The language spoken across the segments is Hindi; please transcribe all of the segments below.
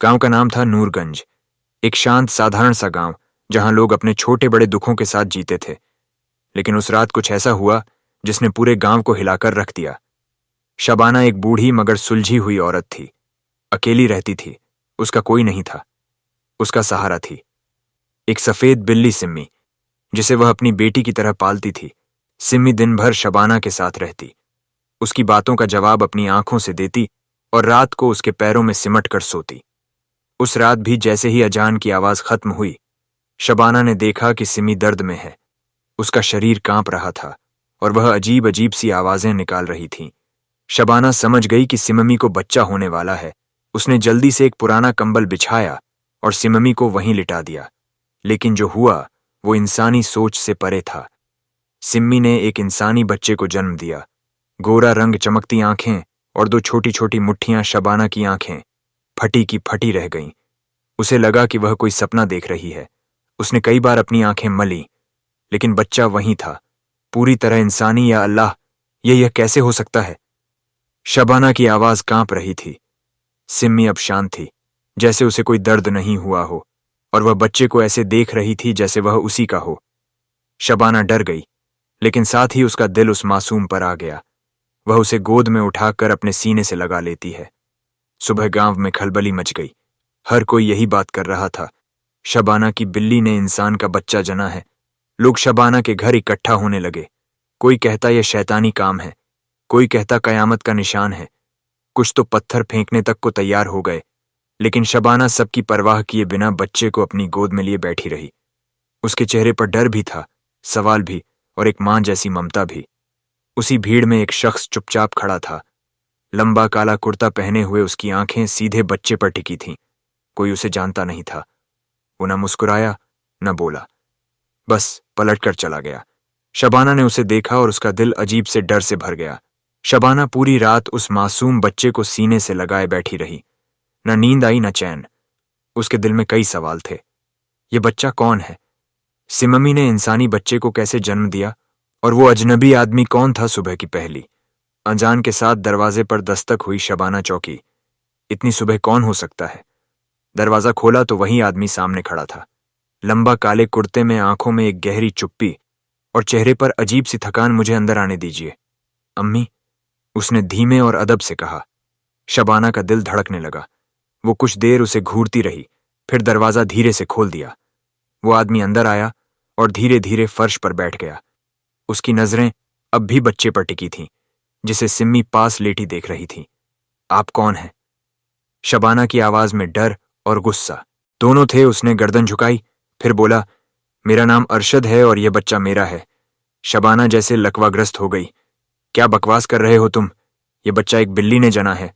गांव का नाम था नूरगंज। एक शांत साधारण सा गांव जहां लोग अपने छोटे बड़े दुखों के साथ जीते थे। लेकिन उस रात कुछ ऐसा हुआ जिसने पूरे गांव को हिलाकर रख दिया। शबाना एक बूढ़ी मगर सुलझी हुई औरत थी। अकेली रहती थी। उसका कोई नहीं था। उसका सहारा थी एक सफेद बिल्ली सिम्मी, जिसे वह अपनी बेटी की तरह पालती थी। सिम्मी दिन भर शबाना के साथ रहती, उसकी बातों का जवाब अपनी आंखों से देती और रात को उसके पैरों में सिमट कर सोती। उस रात भी जैसे ही अजान की आवाज खत्म हुई, शबाना ने देखा कि सिमी दर्द में है। उसका शरीर कांप रहा था और वह अजीब अजीब सी आवाजें निकाल रही थी। शबाना समझ गई कि सिममी को बच्चा होने वाला है। उसने जल्दी से एक पुराना कंबल बिछाया और सिममी को वहीं लिटा दिया। लेकिन जो हुआ वो इंसानी सोच से परे था। सिम्मी ने एक इंसानी बच्चे को जन्म दिया। गोरा रंग, चमकती आंखें और दो छोटी छोटी मुट्ठियां। शबाना की आंखें फटी की फटी रह गईं। उसे लगा कि वह कोई सपना देख रही है। उसने कई बार अपनी आंखें मली, लेकिन बच्चा वहीं था, पूरी तरह इंसानी। या अल्लाह, यह कैसे हो सकता है? शबाना की आवाज कांप रही थी। सिम्मी अब शांत थी, जैसे उसे कोई दर्द नहीं हुआ हो, और वह बच्चे को ऐसे देख रही थी जैसे वह उसी का हो। शबाना डर गई, लेकिन साथ ही उसका दिल उस मासूम पर आ गया। वह उसे गोद में उठाकर अपने सीने से लगा लेती है। सुबह गांव में खलबली मच गई। हर कोई यही बात कर रहा था, शबाना की बिल्ली ने इंसान का बच्चा जना है। लोग शबाना के घर इकट्ठा होने लगे। कोई कहता यह शैतानी काम है, कोई कहता कयामत का निशान है। कुछ तो पत्थर फेंकने तक को तैयार हो गए। लेकिन शबाना सबकी परवाह किए बिना बच्चे को अपनी गोद में लिए बैठी रही। उसके चेहरे पर डर भी था, सवाल भी, और एक मां जैसी ममता भी। उसी भीड़ में एक शख्स चुपचाप खड़ा था। लंबा काला कुर्ता पहने हुए, उसकी आंखें सीधे बच्चे पर टिकी थीं। कोई उसे जानता नहीं था। वो न मुस्कुराया न बोला, बस पलट कर चला गया। शबाना ने उसे देखा और उसका दिल अजीब से डर से भर गया। शबाना पूरी रात उस मासूम बच्चे को सीने से लगाए बैठी रही। न नींद आई न चैन। उसके दिल में कई सवाल थे। ये बच्चा कौन है? सिममी ने इंसानी बच्चे को कैसे जन्म दिया? और वो अजनबी आदमी कौन था? सुबह की पहली अजान के साथ दरवाजे पर दस्तक हुई। शबाना चौंकी। इतनी सुबह कौन हो सकता है? दरवाजा खोला तो वही आदमी सामने खड़ा था। लंबा काले कुर्ते में, आंखों में एक गहरी चुप्पी और चेहरे पर अजीब सी थकान। मुझे अंदर आने दीजिए अम्मी, उसने धीमे और अदब से कहा। शबाना का दिल धड़कने लगा। वो कुछ देर उसे घूरती रही, फिर दरवाजा धीरे से खोल दिया। वो आदमी अंदर आया और धीरे धीरे फर्श पर बैठ गया। उसकी नजरें अब भी बच्चे पर टिकी थीं, जिसे सिम्मी पास लेटी देख रही थी। आप कौन हैं? शबाना की आवाज में डर और गुस्सा दोनों थे। उसने गर्दन झुकाई, फिर बोला, मेरा नाम अरशद है और यह बच्चा मेरा है। शबाना जैसे लकवाग्रस्त हो गई। क्या बकवास कर रहे हो तुम? यह बच्चा एक बिल्ली ने जना है।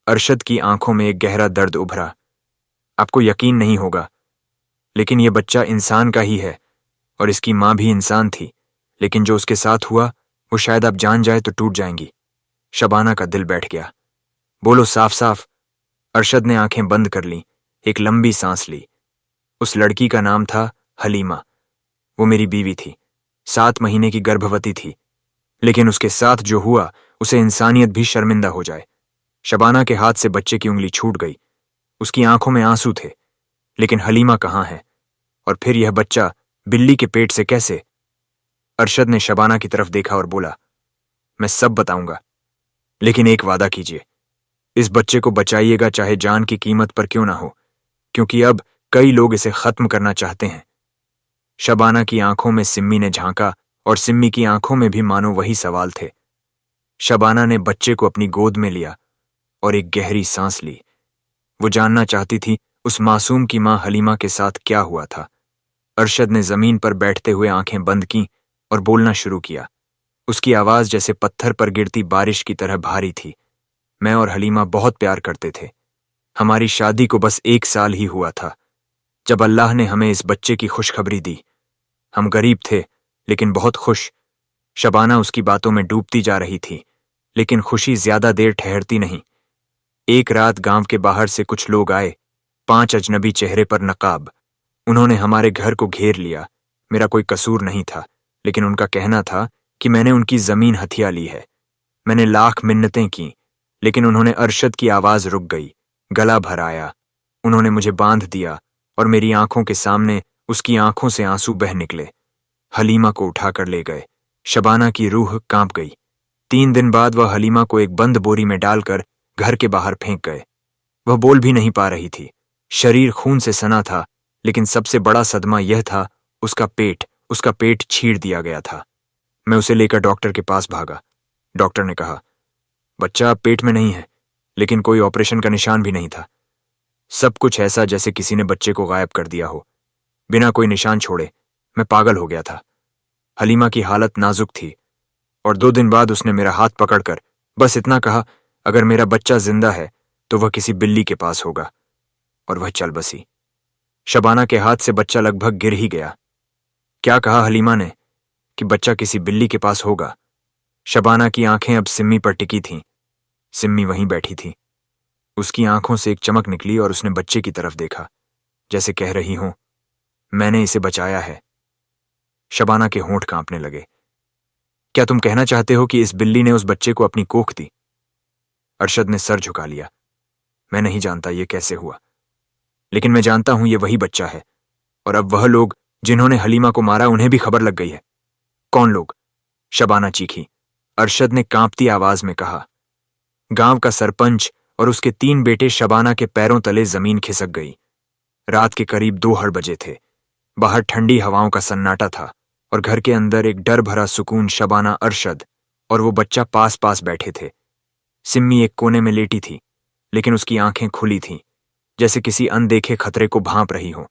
अरशद की आंखों में एक गहरा दर्द उभरा। आपको यकीन नहीं होगा, लेकिन यह बच्चा इंसान का ही है, और इसकी मां भी इंसान थी। लेकिन जो उसके साथ हुआ वो शायद आप जान जाए तो टूट जाएंगी। शबाना का दिल बैठ गया। बोलो साफ साफ। अरशद ने आंखें बंद कर लीं, एक लंबी सांस ली। उस लड़की का नाम था हलीमा। वो मेरी बीवी थी, 7 महीने की गर्भवती थी। लेकिन उसके साथ जो हुआ, उसे इंसानियत भी शर्मिंदा हो जाए। शबाना के हाथ से बच्चे की उंगली छूट गई। उसकी आंखों में आंसू थे। लेकिन हलीमा कहाँ है? और फिर यह बच्चा बिल्ली के पेट से कैसे? अरशद ने शबाना की तरफ देखा और बोला, मैं सब बताऊंगा, लेकिन एक वादा कीजिए, इस बच्चे को बचाइएगा, चाहे जान की कीमत पर क्यों ना हो, क्योंकि अब कई लोग इसे खत्म करना चाहते हैं। शबाना की आंखों में सिम्मी ने झांका और सिम्मी की आंखों में भी मानो वही सवाल थे। शबाना ने बच्चे को अपनी गोद में लिया और एक गहरी सांस ली। वो जानना चाहती थी उस मासूम की मां हलीमा के साथ क्या हुआ था। अरशद ने जमीन पर बैठते हुए आंखें बंद की और बोलना शुरू किया। उसकी आवाज जैसे पत्थर पर गिरती बारिश की तरह भारी थी। मैं और हलीमा बहुत प्यार करते थे। हमारी शादी को बस 1 साल ही हुआ था जब अल्लाह ने हमें इस बच्चे की खुशखबरी दी। हम गरीब थे, लेकिन बहुत खुश। शबाना उसकी बातों में डूबती जा रही थी, लेकिन खुशी ज्यादा देर ठहरती नहीं। एक रात गांव के बाहर से कुछ लोग आए, 5 अजनबी, चेहरे पर नकाब। उन्होंने हमारे घर को घेर लिया। मेरा कोई कसूर नहीं था, लेकिन उनका कहना था कि मैंने उनकी जमीन हथिया ली है। मैंने लाख मिन्नतें की, लेकिन उन्होंने अरशद की आवाज रुक गई, गला भर आया। उन्होंने मुझे बांध दिया और मेरी आंखों के सामने उसकी आंखों से आंसू बह निकले। हलीमा को उठाकर ले गए। शबाना की रूह कांप गई। 3 दिन बाद वह हलीमा को एक बंद बोरी में डालकर घर के बाहर फेंक गए। वह बोल भी नहीं पा रही थी। शरीर खून से सना था, लेकिन सबसे बड़ा सदमा यह था उसका पेट छीड़ दिया गया था। मैं उसे लेकर डॉक्टर के पास भागा। डॉक्टर ने कहा, बच्चा अब पेट में नहीं है, लेकिन कोई ऑपरेशन का निशान भी नहीं था। सब कुछ ऐसा जैसे किसी ने बच्चे को गायब कर दिया हो, बिना कोई निशान छोड़े। मैं पागल हो गया था। हलीमा की हालत नाजुक थी और 2 दिन बाद उसने मेरा हाथ पकड़कर बस इतना कहा, अगर मेरा बच्चा जिंदा है तो वह किसी बिल्ली के पास होगा, और वह चल बसी। शबाना के हाथ से बच्चा लगभग गिर ही गया। क्या कहा हलीमा ने कि बच्चा किसी बिल्ली के पास होगा? शबाना की आंखें अब सिम्मी पर टिकी थीं। सिम्मी वहीं बैठी थी। उसकी आंखों से एक चमक निकली और उसने बच्चे की तरफ देखा, जैसे कह रही हो, मैंने इसे बचाया है। शबाना के होंठ कांपने लगे। क्या तुम कहना चाहते हो कि इस बिल्ली ने उस बच्चे को अपनी कोख दी? अरशद ने सर झुका लिया। मैं नहीं जानता ये कैसे हुआ, लेकिन मैं जानता हूं ये वही बच्चा है, और अब वह लोग जिन्होंने हलीमा को मारा उन्हें भी खबर लग गई है। कौन लोग? शबाना चीखी। अरशद ने कांपती आवाज में कहा, गांव का सरपंच और उसके 3 बेटे। शबाना के पैरों तले जमीन खिसक गई। रात के करीब 2 बजे थे। बाहर ठंडी हवाओं का सन्नाटा था और घर के अंदर एक डर भरा सुकून। शबाना, अरशद और वो बच्चा पास पास बैठे थे। सिम्मी एक कोने में लेटी थी, लेकिन उसकी आंखें खुली थीं, जैसे किसी अनदेखे खतरे को भांप रही हो।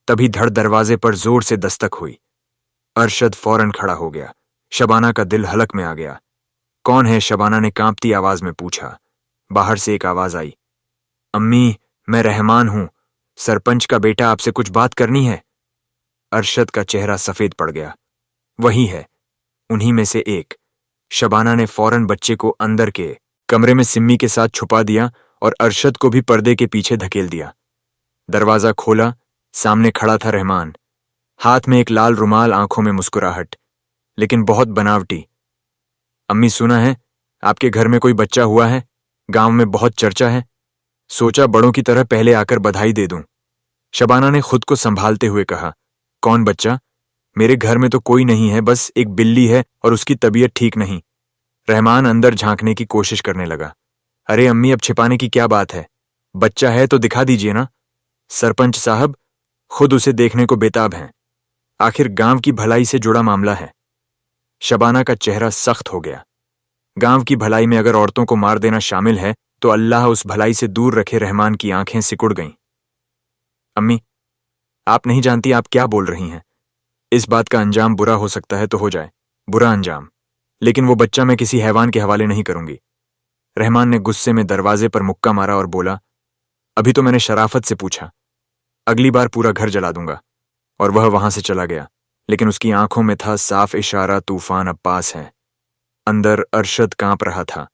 तभी धड़ दरवाजे पर जोर से दस्तक हुई। अरशद फौरन खड़ा हो गया। शबाना का दिल हलक में आ गया। कौन है? शबाना ने कांपती आवाज में पूछा। बाहर से एक आवाज आई, अम्मी, मैं रहमान हूं, सरपंच का बेटा, आपसे कुछ बात करनी है। अरशद का चेहरा सफेद पड़ गया। वही है, उन्हीं में से एक। शबाना ने फौरन बच्चे को अंदर के कमरे में सिम्मी के साथ छुपा दिया और अरशद को भी पर्दे के पीछे धकेल दिया। दरवाजा खोला। सामने खड़ा था रहमान, हाथ में एक लाल रुमाल, आंखों में मुस्कुराहट, लेकिन बहुत बनावटी। अम्मी, सुना है आपके घर में कोई बच्चा हुआ है, गांव में बहुत चर्चा है। सोचा बड़ों की तरह पहले आकर बधाई दे दूं। शबाना ने खुद को संभालते हुए कहा, कौन बच्चा? मेरे घर में तो कोई नहीं है, बस एक बिल्ली है और उसकी तबीयत ठीक नहीं। रहमान अंदर झांकने की कोशिश करने लगा। अरे अम्मी, अब छिपाने की क्या बात है? बच्चा है तो दिखा दीजिए ना। सरपंच साहब खुद उसे देखने को बेताब हैं। आखिर गांव की भलाई से जुड़ा मामला है। शबाना का चेहरा सख्त हो गया। गांव की भलाई में अगर औरतों को मार देना शामिल है तो अल्लाह उस भलाई से दूर रखे। रहमान की आंखें सिकुड़ गईं। अम्मी, आप नहीं जानती आप क्या बोल रही हैं। इस बात का अंजाम बुरा हो सकता है तो हो जाए, बुरा अंजाम, लेकिन वो बच्चा मैं किसी हैवान के हवाले नहीं करूंगी। रहमान ने गुस्से में दरवाजे पर मुक्का मारा और बोला, अभी तो मैंने शराफत से पूछा, अगली बार पूरा घर जला दूंगा। और वह वहां से चला गया, लेकिन उसकी आंखों में था साफ इशारा, तूफान अब पास है। अंदर अरशद कांप रहा था,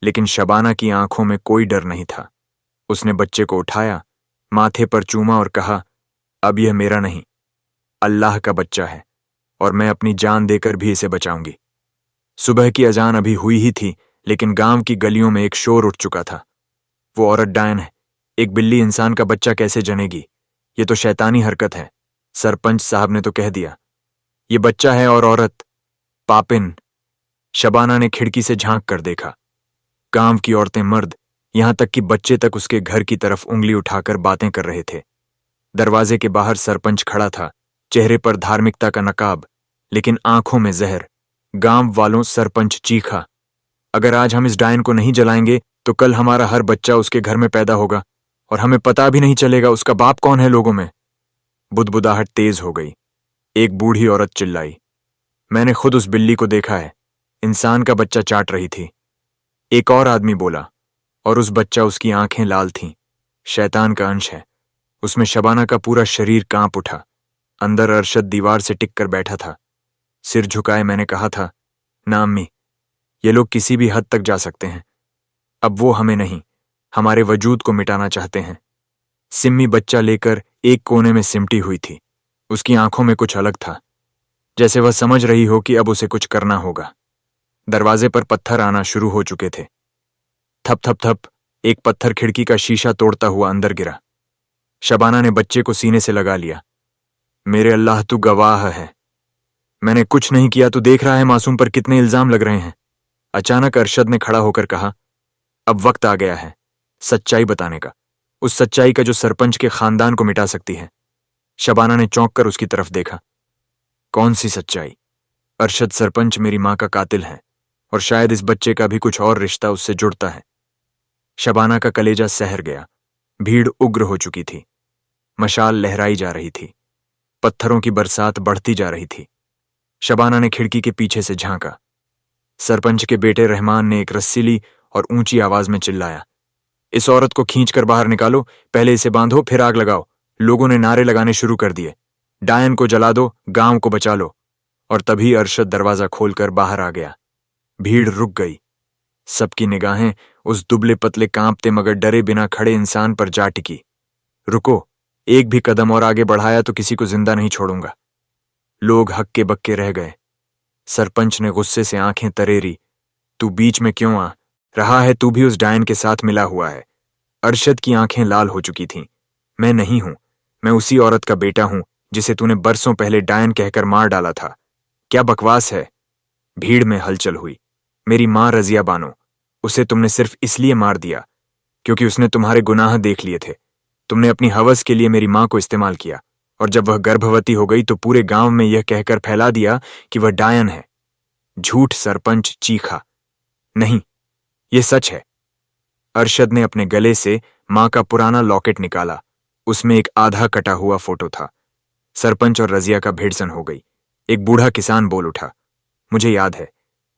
लेकिन शबाना की आंखों में कोई डर नहीं था। उसने बच्चे को उठाया, माथे पर चूमा और कहा, अब यह मेरा नहीं, अल्लाह का बच्चा है और मैं अपनी जान देकर भी इसे बचाऊंगी। सुबह की अजान अभी हुई ही थी, लेकिन गांव की गलियों में एक शोर उठ चुका था। वो औरत डायन है, एक बिल्ली इंसान का बच्चा कैसे जनेगी? ये तो शैतानी हरकत है। सरपंच साहब ने तो कह दिया। ये बच्चा है और औरत पापिन। शबाना ने खिड़की से झांक कर देखा। गांव की औरतें, मर्द, यहां तक कि बच्चे तक उसके घर की तरफ उंगली उठाकर बातें कर रहे थे। दरवाजे के बाहर सरपंच खड़ा था, चेहरे पर धार्मिकता का नकाब, लेकिन आंखों में जहर। गांव वालों, सरपंच चीखा, अगर आज हम इस डायन को नहीं जलाएंगे तो कल हमारा हर बच्चा उसके घर में पैदा होगा और हमें पता भी नहीं चलेगा उसका बाप कौन है लोगों में। बुदबुदाहट तेज हो गई। एक बूढ़ी औरत चिल्लाई, मैंने खुद उस बिल्ली को देखा है, इंसान का बच्चा चाट रही थी। एक और आदमी बोला, और उस बच्चा, उसकी आंखें लाल थीं, शैतान का अंश है। उसमें शबाना का पूरा शरीर कांप उठा। अंदर अरशद दीवार से टिक कर बैठा था। सिर झुकाए मैंने कहा था, ना अम्मी, ये लोग किसी भी हद तक जा सकते हैं। अब वो हमें नहीं, हमारे वजूद को मिटाना चाहते हैं। सिम्मी बच्चा लेकर एक कोने में सिमटी हुई थी। उसकी आंखों में कुछ अलग था, जैसे वह समझ रही हो कि अब उसे कुछ करना होगा। दरवाजे पर पत्थर आना शुरू हो चुके थे। थप थप थप एक पत्थर खिड़की का शीशा तोड़ता हुआ अंदर गिरा। शबाना ने बच्चे को सीने से लगा लिया। मेरे अल्लाह तू गवाह है, मैंने कुछ नहीं किया। तू देख रहा है मासूम पर कितने इल्जाम लग रहे हैं। अचानक अरशद ने खड़ा होकर कहा, अब वक्त आ गया है सच्चाई बताने का, उस सच्चाई का जो सरपंच के खानदान को मिटा सकती है। शबाना ने चौंक कर उसकी तरफ देखा। कौन सी सच्चाई? अरशद, सरपंच मेरी मां का कातिल है और शायद इस बच्चे का भी कुछ और रिश्ता उससे जुड़ता है। शबाना का कलेजा सहर गया। भीड़ उग्र हो चुकी थी। मशाल लहराई जा रही थी। पत्थरों की बरसात बढ़ती जा रही थी। शबाना ने खिड़की के पीछे से झांका। सरपंच के बेटे रहमान ने एक रस्सीली और ऊंची आवाज में चिल्लाया, इस औरत को खींचकर बाहर निकालो, पहले इसे बांधो फिर आग लगाओ। लोगों ने नारे लगाने शुरू कर दिए, डायन को जला दो, गांव को बचा लो। और तभी अरशद दरवाजा खोलकर बाहर आ गया। भीड़ रुक गई। सबकी निगाहें उस दुबले पतले कांपते मगर डरे बिना खड़े इंसान पर जा टिकी। रुको, एक भी कदम और आगे बढ़ाया तो किसी को जिंदा नहीं छोड़ूंगा। लोग हक्के बक्के रह गए। सरपंच ने गुस्से से आंखें तरेरी, तू बीच में क्यों आ रहा है? तू भी उस डायन के साथ मिला हुआ है। अरशद की आंखें लाल हो चुकी थीं। मैं नहीं हूं, मैं उसी औरत का बेटा हूं जिसे तूने बरसों पहले डायन कहकर मार डाला था। क्या बकवास है? भीड़ में हलचल हुई। मेरी मां रजिया बानो, उसे तुमने सिर्फ इसलिए मार दिया क्योंकि उसने तुम्हारे गुनाह देख लिए थे। तुमने अपनी हवस के लिए मेरी मां को इस्तेमाल किया और जब वह गर्भवती हो गई तो पूरे गांव में यह कहकर फैला दिया कि वह डायन है। झूठ! सरपंच चीखा। नहीं, यह सच है। अरशद ने अपने गले से मां का पुराना लॉकेट निकाला। उसमें एक आधा कटा हुआ फोटो था। सरपंच और रजिया का भिड़सन हो गई। एक बूढ़ा किसान बोल उठा, मुझे याद है,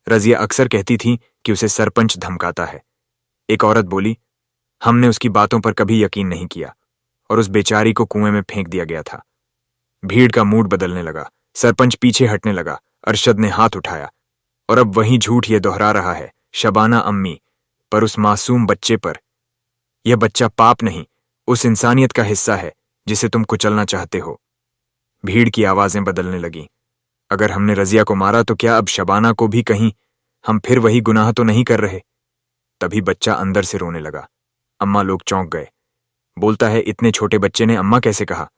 रजिया अक्सर कहती थी कि उसे सरपंच धमकाता है। एक औरत बोली, हमने उसकी बातों पर कभी यकीन नहीं किया और उस बेचारी को कुएं में फेंक दिया गया था। भीड़ का मूड बदलने लगा। सरपंच पीछे हटने लगा। अरशद ने हाथ उठाया, और अब वही झूठ ये दोहरा रहा है, शबाना अम्मी पर, उस मासूम बच्चे पर। यह बच्चा पाप नहीं, उस इंसानियत का हिस्सा है जिसे तुम कुचलना चाहते हो। भीड़ की आवाजें बदलने लगीं। अगर हमने रजिया को मारा तो क्या अब शबाना को भी कहीं हम फिर वही गुनाह तो नहीं कर रहे? तभी बच्चा अंदर से रोने लगा। अम्मा लोग चौंक गए। बोलता है, इतने छोटे बच्चे ने अम्मा कैसे कहा?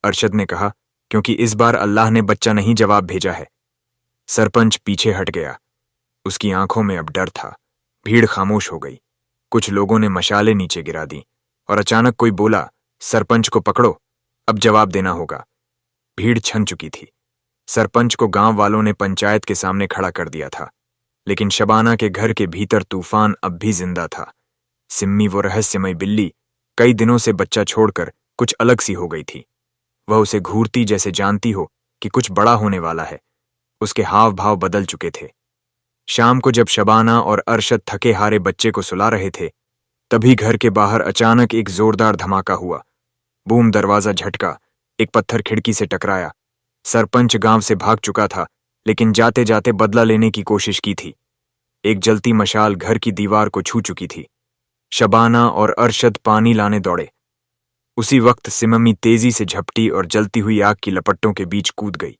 अरशद ने कहा, क्योंकि इस बार अल्लाह ने बच्चा नहीं जवाब भेजा है। सरपंच पीछे हट गया। उसकी आंखों में अब डर था। भीड़ खामोश हो गई। कुछ लोगों ने मशालें नीचे गिरा दी और अचानक कोई बोला, सरपंच को पकड़ो, अब जवाब देना होगा। भीड़ छन चुकी थी। सरपंच को गांव वालों ने पंचायत के सामने खड़ा कर दिया था, लेकिन शबाना के घर के भीतर तूफान अब भी जिंदा था। सिम्मी, वो रहस्यमय बिल्ली, कई दिनों से बच्चा छोड़कर कुछ अलग सी हो गई थी। वह उसे घूरती जैसे जानती हो कि कुछ बड़ा होने वाला है। उसके हाव भाव बदल चुके थे। शाम को जब शबाना और अरशद थके हारे बच्चे को सुला रहे थे, तभी घर के बाहर अचानक एक जोरदार धमाका हुआ। बूम! दरवाजा झटका, एक पत्थर खिड़की से टकराया। सरपंच गांव से भाग चुका था, लेकिन जाते जाते बदला लेने की कोशिश की थी। एक जलती मशाल घर की दीवार को छू चुकी थी। शबाना और अरशद पानी लाने दौड़े। उसी वक्त सिममी तेजी से झपटी और जलती हुई आग की लपट्टों के बीच कूद गई।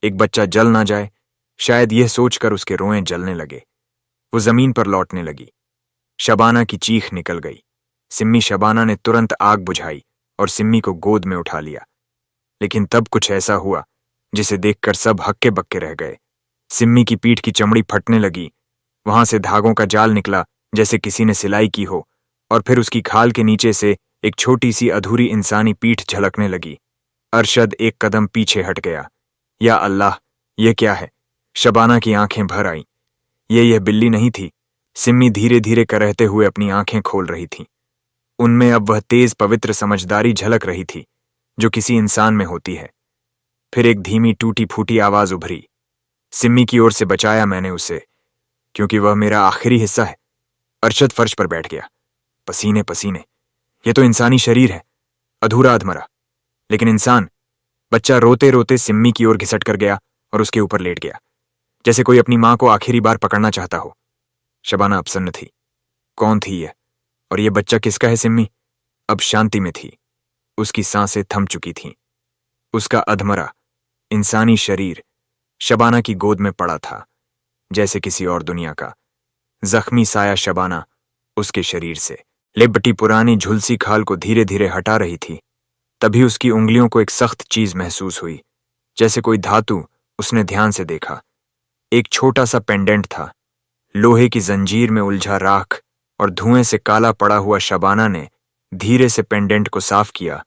एक बच्चा जल ना जाए, शायद यह सोचकर उसके रोएं जलने लगे। वो जमीन पर लौटने लगी। शबाना की चीख निकल गई। सिम्मी शबाना ने तुरंत आग बुझाई और सिम्मी को गोद में उठा लिया। लेकिन तब कुछ ऐसा हुआ जिसे देखकर सब हक्के बक्के रह गए। सिम्मी की पीठ की चमड़ी फटने लगी। वहां से धागों का जाल निकला जैसे किसी ने सिलाई की हो, और फिर उसकी खाल के नीचे से एक छोटी सी अधूरी इंसानी पीठ झलकने लगी। अरशद एक कदम पीछे हट गया। या अल्लाह, यह क्या है? शबाना की आंखें भर आईं। यह बिल्ली नहीं थी। सिम्मी धीरे धीरे करहते हुए अपनी आंखें खोल रही थी। उनमें अब वह तेज पवित्र समझदारी झलक रही थी जो किसी इंसान में होती है। फिर एक धीमी टूटी फूटी आवाज उभरी, सिम्मी की ओर से बचाया मैंने उसे, क्योंकि वह मेरा आखिरी हिस्सा है। अरशद फर्श पर बैठ गया, पसीने पसीने। यह तो इंसानी शरीर है, अधूरा अधमरा, लेकिन इंसान। बच्चा रोते रोते सिम्मी की ओर घिसट कर गया और उसके ऊपर लेट गया, जैसे कोई अपनी मां को आखिरी बार पकड़ना चाहता हो। शबाना अप्रसन्न थी। कौन थी यह, और यह बच्चा किसका है? सिम्मी अब शांति में थी। उसकी सांसें थम चुकी थीं। उसका अधमरा इंसानी शरीर शबाना की गोद में पड़ा था, जैसे किसी और दुनिया का। जख्मी साया शबाना उसके शरीर से लिपटी पुरानी झुलसी खाल को धीरे धीरे हटा रही थी। तभी उसकी उंगलियों को एक सख्त चीज महसूस हुई, जैसे कोई धातु। उसने ध्यान से देखा। एक छोटा सा पेंडेंट था, लोहे की जंजीर में उलझा राख और धुएं से काला पड़ा हुआ। शबाना ने धीरे से पेंडेंट को साफ किया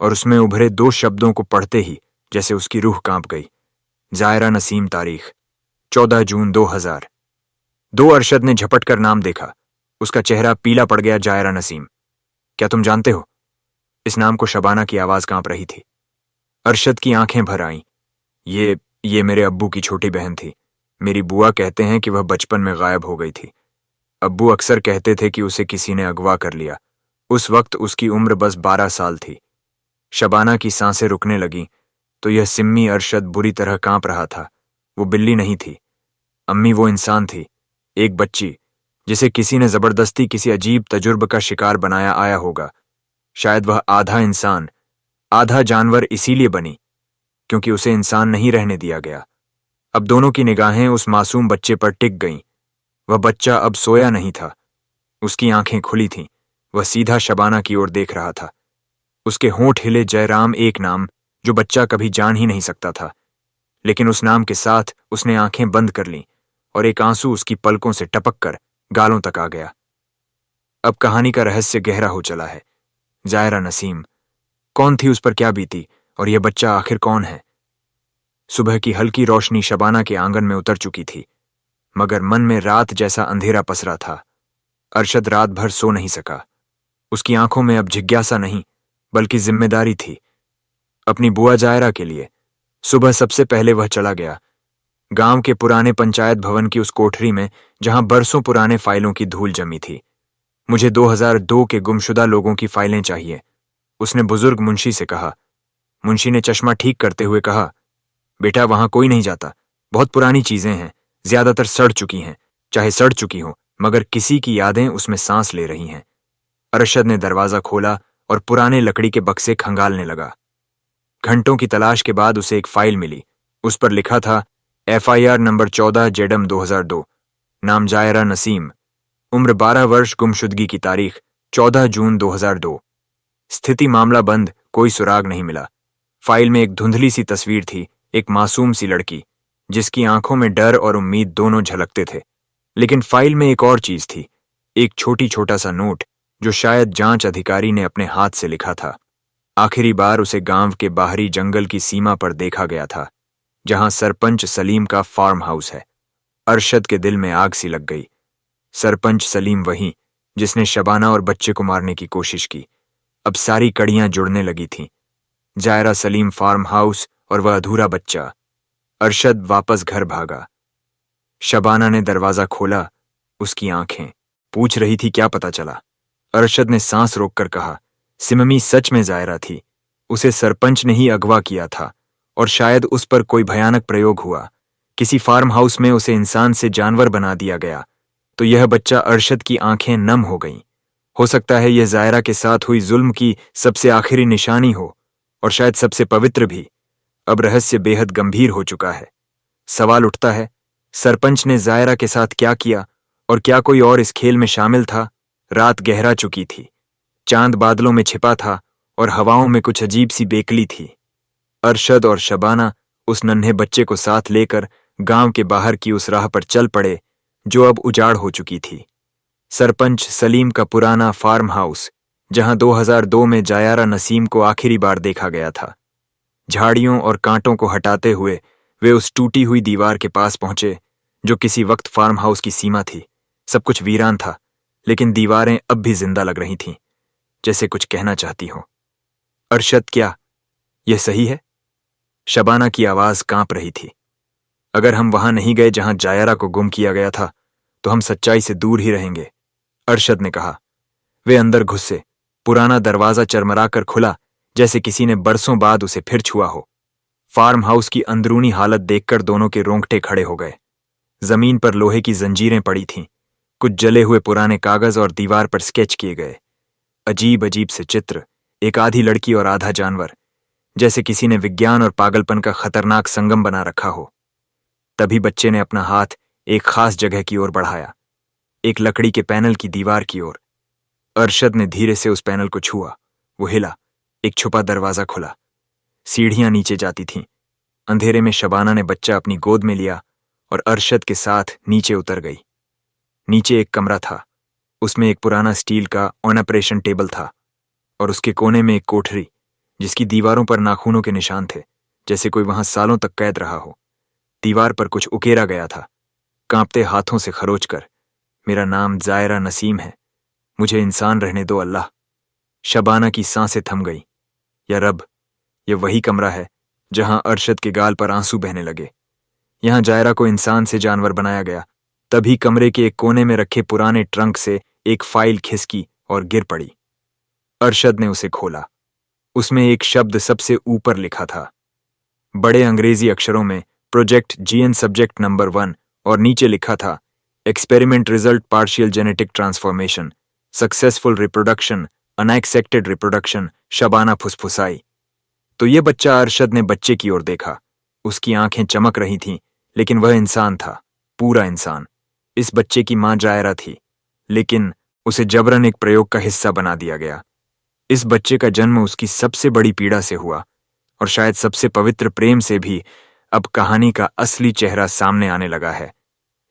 और उसमें उभरे 2 शब्दों को पढ़ते ही जैसे उसकी रूह कांप गई। जायरा नसीम, तारीख 14 जून 2000। 2 अरशद ने झपट कर नाम देखा। उसका चेहरा पीला पड़ गया। जायरा नसीम, क्या तुम जानते हो? इस नाम को शबाना की आवाज कांप रही थी। अरशद की आंखें भर आईं। ये मेरे अब्बू की छोटी बहन थी। मेरी बुआ कहते हैं कि वह बचपन में गायब हो गई थी। अब्बू अक्सर कहते थे कि उसे किसी ने अगवा कर लिया। उस वक्त उसकी उम्र बस 12 साल थी। शबाना की सांसें रुकने लगीं तो यह सिम्मी अरशद बुरी तरह कांप रहा था। वो बिल्ली नहीं थी अम्मी, वो इंसान थी। एक बच्ची जिसे किसी ने जबरदस्ती किसी अजीब तजुर्ब का शिकार बनाया आया होगा। शायद वह आधा इंसान आधा जानवर इसीलिए बनी क्योंकि उसे इंसान नहीं रहने दिया गया। अब दोनों की निगाहें उस मासूम बच्चे पर टिक गईं। वह बच्चा अब सोया नहीं था। उसकी आंखें खुली थीं। वह सीधा शबाना की ओर देख रहा था। उसके होंठ हिले। जयराम, एक नाम जो बच्चा कभी जान ही नहीं सकता था। लेकिन उस नाम के साथ उसने आंखें बंद कर लीं और एक आंसू उसकी पलकों से टपक कर गालों तक आ गया। अब कहानी का रहस्य गहरा हो चला है। जायरा नसीम कौन थी, उस पर क्या बीती, और यह बच्चा आखिर कौन है? सुबह की हल्की रोशनी शबाना के आंगन में उतर चुकी थी, मगर मन में रात जैसा अंधेरा पसरा था। अरशद रात भर सो नहीं सका। उसकी आंखों में अब जिज्ञासा नहीं बल्कि जिम्मेदारी थी, अपनी बुआ जायरा के लिए। सुबह सबसे पहले वह चला गया गांव के पुराने पंचायत भवन की उस कोठरी में जहां बरसों पुराने फाइलों की धूल जमी थी। मुझे 2002 के गुमशुदा लोगों की फाइलें चाहिए, उसने बुजुर्ग मुंशी से कहा। मुंशी ने चश्मा ठीक करते हुए कहा, बेटा वहां कोई नहीं जाता। बहुत पुरानी चीजें हैं, ज्यादातर सड़ चुकी हैं। चाहे सड़ चुकी हो, मगर किसी की यादें उसमें सांस ले रही हैं। अरशद ने दरवाजा खोला और पुराने लकड़ी के बक्से खंगालने लगा। घंटों की तलाश के बाद उसे एक फाइल मिली। उस पर लिखा था FIR नंबर 14 जेडम 2002, नाम जायरा नसीम, उम्र 12 वर्ष, गुमशुदगी की तारीख 14 जून 2002। स्थिति मामला बंद, कोई सुराग नहीं मिला। फाइल में एक धुंधली सी तस्वीर थी, एक मासूम सी लड़की जिसकी आंखों में डर और उम्मीद दोनों झलकते थे। लेकिन फाइल में एक और चीज थी, एक छोटा सा नोट जो शायद जांच अधिकारी ने अपने हाथ से लिखा था। आखिरी बार उसे गांव के बाहरी जंगल की सीमा पर देखा गया था, जहां सरपंच सलीम का फार्म हाउस है। अरशद के दिल में आग सी लग गई। सरपंच सलीम वही जिसने शबाना और बच्चे को मारने की कोशिश की। अब सारी कड़ियां जुड़ने लगी थीं। जायरा, सलीम, फार्म हाउस और वह अधूरा बच्चा। अरशद वापस घर भागा। शबाना ने दरवाजा खोला। उसकी आंखें पूछ रही थी, क्या पता चला? अरशद ने सांस रोककर कहा, सिममी सच में जायरा थी। उसे सरपंच ने ही अगवा किया था और शायद उस पर कोई भयानक प्रयोग हुआ। किसी फार्म हाउस में उसे इंसान से जानवर बना दिया गया। तो यह बच्चा, अरशद की आंखें नम हो गईं। हो सकता है यह जायरा के साथ हुई जुल्म की सबसे आखिरी निशानी हो, और शायद सबसे पवित्र भी। अब रहस्य बेहद गंभीर हो चुका है। सवाल उठता है, सरपंच ने जायरा के साथ क्या किया, और क्या कोई और इस खेल में शामिल था? रात गहरा चुकी थी। चांद बादलों में छिपा था और हवाओं में कुछ अजीब सी बेकली थी। अरशद और शबाना उस नन्हे बच्चे को साथ लेकर गांव के बाहर की उस राह पर चल पड़े जो अब उजाड़ हो चुकी थी। सरपंच सलीम का पुराना फार्म हाउस, जहां 2002 में जायरा नसीम को आखिरी बार देखा गया था। झाड़ियों और कांटों को हटाते हुए वे उस टूटी हुई दीवार के पास पहुंचे जो किसी वक्त फार्म हाउस की सीमा थी। सब कुछ वीरान था, लेकिन दीवारें अब भी जिंदा लग रही थीं, जैसे कुछ कहना चाहती हो। अरशद, क्या यह सही है? शबाना की आवाज कांप रही थी। अगर हम वहां नहीं गए जहां जायरा को गुम किया गया था, तो हम सच्चाई से दूर ही रहेंगे, अरशद ने कहा। वे अंदर घुसे। पुराना दरवाजा चरमरा कर खुला, जैसे किसी ने बरसों बाद उसे फिर छुआ हो। फार्म हाउस की अंदरूनी हालत देखकर दोनों के रोंगटे खड़े हो गए। जमीन पर लोहे की जंजीरें पड़ी थीं, कुछ जले हुए पुराने कागज और दीवार पर स्केच किए गए। अजीब अजीब से चित्र, एक आधी लड़की और आधा जानवर, जैसे किसी ने विज्ञान और पागलपन का खतरनाक संगम बना रखा हो। तभी बच्चे ने अपना हाथ एक खास जगह की ओर बढ़ाया, एक लकड़ी के पैनल की दीवार की ओर। अरशद ने धीरे से उस पैनल को छुआ। वो हिला। एक छुपा दरवाजा खुला। सीढ़ियां नीचे जाती थीं। अंधेरे में शबाना ने बच्चा अपनी गोद में लिया और अरशद के साथ नीचे उतर गई। नीचे एक कमरा था। उसमें एक पुराना स्टील का ऑपरेशन टेबल था और उसके कोने में एक कोठरी जिसकी दीवारों पर नाखूनों के निशान थे, जैसे कोई वहां सालों तक कैद रहा हो। दीवार पर कुछ उकेरा गया था, कांपते हाथों से खरोच कर, मेरा नाम जायरा नसीम है, मुझे इंसान रहने दो अल्लाह। शबाना की सांसें थम गई। या रब, यह वही कमरा है जहां अरशद के गाल पर आंसू बहने लगे। यहां जायरा को इंसान से जानवर बनाया गया। तभी कमरे के एक कोने में रखे पुराने ट्रंक से एक फाइल खिसकी और गिर पड़ी। अरशद ने उसे खोला। उसमें एक शब्द सबसे ऊपर लिखा था, बड़े अंग्रेजी अक्षरों में, प्रोजेक्ट जीएन सब्जेक्ट नंबर 1, और नीचे लिखा था, experiment result partial genetic transformation, successful reproduction, unaccepted reproduction. Shabana फुसफुसाई। तो ये बच्चा। अरशद ने बच्चे की ओर देखा। उसकी आंखें चमक रही थीं, लेकिन वह इंसान था, पूरा इंसान। इस बच्चे की मां जायरा थी, लेकिन उसे जबरन एक प्रयोग का हिस्सा बना दिया गया। इस बच्चे का जन्म उसकी सबसे बड़ी पीड़ा से हुआ, और शायद सबसे पवित्र प्रेम से भी। अब कहानी का असली चेहरा सामने आने लगा है,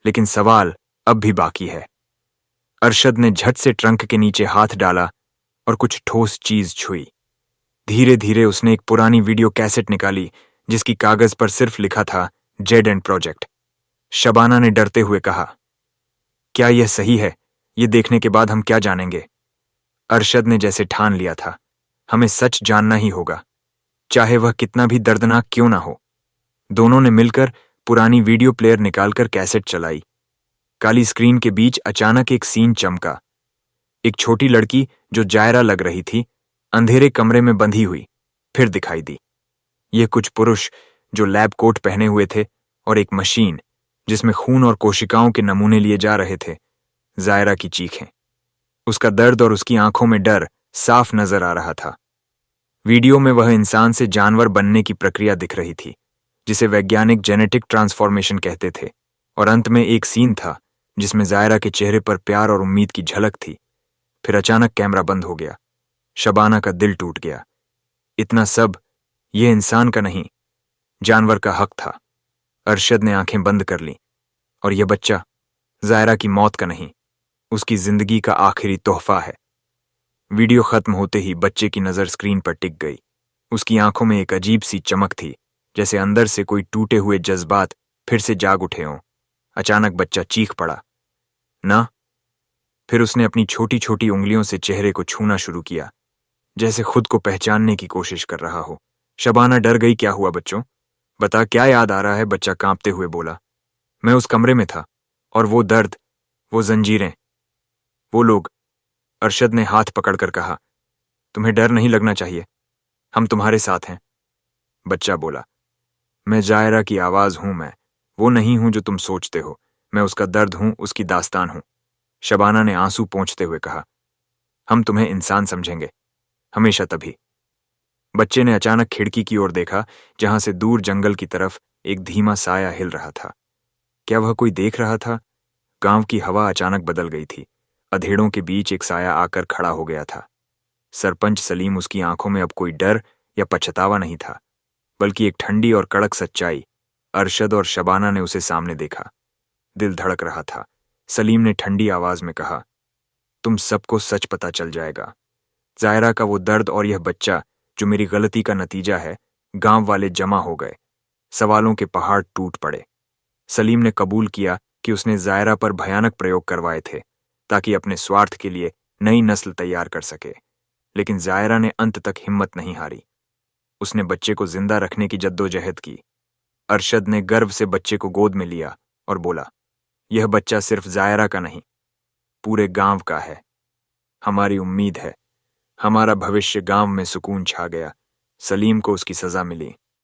लेकिन सवाल अब भी बाकी है। अरशद ने झट से ट्रंक के नीचे हाथ डाला और कुछ ठोस चीज छुई। धीरे धीरे उसने एक पुरानी वीडियो कैसेट निकाली जिसकी कागज पर सिर्फ लिखा था, जेड एंड प्रोजेक्ट। शबाना ने डरते हुए कहा, क्या यह सही है? ये देखने के बाद हम क्या जानेंगे? अरशद ने जैसे ठान लिया था, हमें सच जानना ही होगा, चाहे वह कितना भी दर्दनाक क्यों ना हो। दोनों ने मिलकर पुरानी वीडियो प्लेयर निकालकर कैसेट चलाई। काली स्क्रीन के बीच अचानक एक सीन चमका। एक छोटी लड़की जो जायरा लग रही थी, अंधेरे कमरे में बंधी हुई, फिर दिखाई दी। ये कुछ पुरुष जो लैब कोट पहने हुए थे और एक मशीन जिसमें खून और कोशिकाओं के नमूने लिए जा रहे थे। जायरा की चीखें, उसका दर्द और उसकी आंखों में डर साफ नजर आ रहा था। वीडियो में वह इंसान से जानवर बनने की प्रक्रिया दिख रही थी, जिसे वैज्ञानिक जेनेटिक ट्रांसफॉर्मेशन कहते थे। और अंत में एक सीन था जिसमें जायरा के चेहरे पर प्यार और उम्मीद की झलक थी। फिर अचानक कैमरा बंद हो गया। शबाना का दिल टूट गया। इतना सब यह इंसान का नहीं, जानवर का हक था। अरशद ने आंखें बंद कर लीं। और यह बच्चा जायरा की मौत का नहीं, उसकी जिंदगी का आखिरी तोहफा है। वीडियो खत्म होते ही बच्चे की नजर स्क्रीन पर टिक गई। उसकी आंखों में एक अजीब सी चमक थी, जैसे अंदर से कोई टूटे हुए जज्बात फिर से जाग उठे हों। अचानक बच्चा चीख पड़ा, ना। फिर उसने अपनी छोटी छोटी उंगलियों से चेहरे को छूना शुरू किया, जैसे खुद को पहचानने की कोशिश कर रहा हो। शबाना डर गई। क्या हुआ बच्चों? बता, क्या याद आ रहा है? बच्चा कांपते हुए बोला। मैं उस कमरे में था, और वो दर्द, वो जंजीरें, वो लोग। अरशद ने हाथ पकड़कर कहा, तुम्हें डर नहीं लगना चाहिए, हम तुम्हारे साथ हैं। बच्चा बोला, मैं जायरा की आवाज हूं, मैं वो नहीं हूं जो तुम सोचते हो। मैं उसका दर्द हूं, उसकी दास्तान हूं। शबाना ने आंसू पोंछते हुए कहा, हम तुम्हें इंसान समझेंगे, हमेशा तभी। बच्चे ने अचानक खिड़की की ओर देखा, जहां से दूर जंगल की तरफ एक धीमा साया हिल रहा था। क्या वह कोई देख रहा था? गांव की हवा अचानक बदल गई थी। अधेड़ों के बीच एक साया आकर खड़ा हो गया था। सरपंच सलीम। उसकी आंखों में अब कोई डर या पछतावा नहीं था, बल्कि एक ठंडी और कड़क सच्चाई। अरशद और शबाना ने उसे सामने देखा। दिल धड़क रहा था। सलीम ने ठंडी आवाज में कहा, तुम सबको सच पता चल जाएगा। जायरा का वो दर्द और यह बच्चा जो मेरी गलती का नतीजा है। गांव वाले जमा हो गए। सवालों के पहाड़ टूट पड़े। सलीम ने कबूल किया कि उसने जायरा पर भयानक प्रयोग करवाए थे, ताकि अपने स्वार्थ के लिए नई नस्ल तैयार कर सके। लेकिन जायरा ने अंत तक हिम्मत नहीं हारी। उसने बच्चे को जिंदा रखने की जद्दोजहद की। अरशद ने गर्व से बच्चे को गोद में लिया और बोला, यह बच्चा सिर्फ जायरा का नहीं, पूरे गांव का है। हमारी उम्मीद है, हमारा भविष्य। गांव में सुकून छा गया। सलीम को उसकी सजा मिली।